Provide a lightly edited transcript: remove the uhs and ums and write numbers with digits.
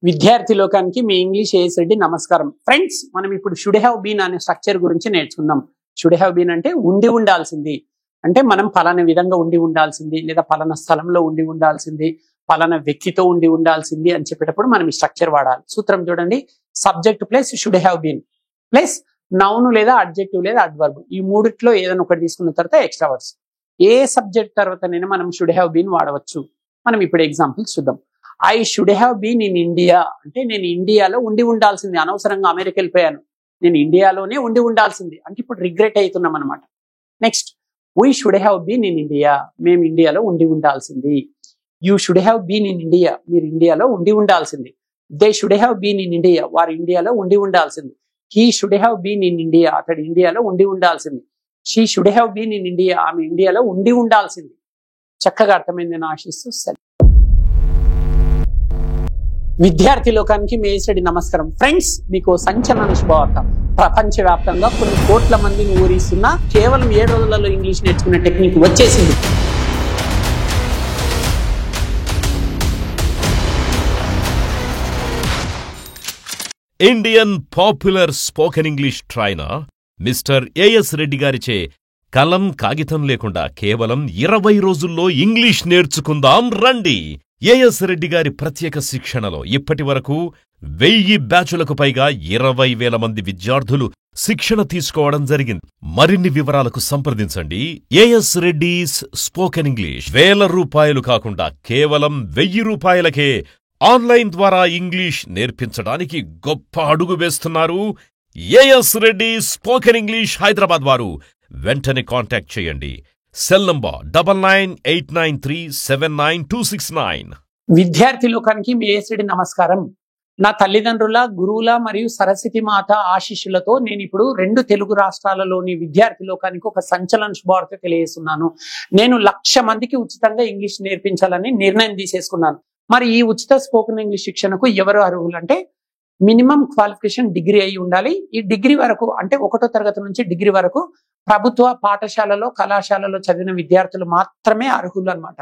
విద్యార్థి లోకానికి మీ English as Reddy నమస్కారం. ఫ్రెండ్స్, మనం ఇప్పుడు షుడ్ హ్యావ్ బీన్ అనే స్ట్రక్చర్ గురించి నేర్చుకుందాం. షుడ్ హ్యావ్ బీన్ అంటే ఉండి ఉండాల్సింది, అంటే మనం పలానా విధంగా ఉండి ఉండాల్సింది, లేదా పలానా స్థలంలో ఉండి ఉండాల్సింది, పలానా వ్యక్తితో ఉండి ఉండాల్సింది అని చెప్పేటప్పుడు మనం ఈ స్ట్రక్చర్ వాడాలి. సూత్రం చూడండి, subject plus should have been plus noun లేదా అడ్జెక్టివ్ లేదా అడ్వర్బ్, ఈ మూడిట్లో ఏదైనా ఒకటి తీసుకున్న తర్వాత ఎక్స్ట్రా వర్డ్స్. ఏ సబ్జెక్ట్ తర్వాతనైనా మనం షుడ్ హ్యావ్ బీన్ వాడవచ్చు. మనం ఇప్పుడు ఎగ్జాంపుల్స్ చూద్దాం. I should have been in India అంటే నేను ఇండియాలో ఉండి ఉండాల్సింది, అనవసరంగా అమెరికా వెళ్ళిపోయాను, నేను ఇండియాలోనే ఉండి ఉండాల్సింది అంటే ఇప్పుడు రిగ్రెట్ అవుతున్నాం అనమాట. Next, we should have been in India, మేము ఇండియాలో ఉండి ఉండాల్సింది. You should have been in India, మీరు ఇండియాలో ఉండి ఉండాల్సింది. They should have been in India, వారు ఇండియాలో ఉండి ఉండాల్సింది. He should have been in India, అతడు ఇండియాలో ఉండి ఉండాల్సింది. She should have been in India, ఆమె ఇండియాలో ఉండి ఉండాల్సింది. చక్కగా అర్థమైందని ఆశిస్తూ సెలవు. విద్యార్థి లోకానికి మీ ఏఎస్ రెడ్డి నమస్కారం. ఫ్రెండ్స్, మీకు సంచలన శుభవార్త. ప్రపంచవ్యాప్తంగా కొన్ని కోట్ల మందిని ఊరిస్తున్న కేవలం 7 రోజులలో ఇంగ్లీష్ నేర్చుకునే టెక్నిక్ వచ్చేసింది. Indian popular spoken English trainer mister AS Reddy గారిచే కలం కాగితం లేకుండా కేవలం 20 రోజుల్లో ఇంగ్లీష్ నేర్చుకుందాం రండి. ఏఎస్ రెడ్డి గారి ప్రత్యేక శిక్షణలో ఇప్పటి వరకు 1000 బ్యాచులకు పైగా 20,000 మంది విద్యార్థులు శిక్షణ తీసుకోవడం జరిగింది. మరిన్ని వివరాలకు సంప్రదించండి. As Reddy's spoken English. ₹1000 కాకుండా కేవలం ₹1000కే ఆన్లైన్ ద్వారా ఇంగ్లీష్ నేర్పించడానికి గొప్ప అడుగు వేస్తున్నారు A S Reddy spoken English Hyderabad వారు. వెంటనే కాంటాక్ట్ చేయండి. Cell number 9989379269. విద్యార్థి లోకానికి మీ ఏఎస్ రెడ్డి నమస్కారం. నా తల్లిదండ్రుల, గురువుల మరియు సరస్వతి మాత ఆశీస్సులతో నేను ఇప్పుడు 2 తెలుగు రాష్ట్రాలలోని విద్యార్థి లోకానికి ఒక సంచలన శుభవార్త తెలియజేస్తున్నాను. నేను 1,00,000 మందికి ఉచితంగా ఇంగ్లీష్ నేర్పించాలని నిర్ణయం తీసేసుకున్నాను. మరి ఈ ఉచిత స్పోకెన్ ఇంగ్లీష్ శిక్షణకు ఎవరు అర్హులు అంటే మినిమం క్వాలిఫికేషన్ డిగ్రీ అయి ఉండాలి. ఈ డిగ్రీ వరకు అంటే 1వ తరగతి నుంచి డిగ్రీ వరకు ప్రభుత్వ పాఠశాలలో, కళాశాలలో చదివిన విద్యార్థులు మాత్రమే అర్హులు అన్నమాట.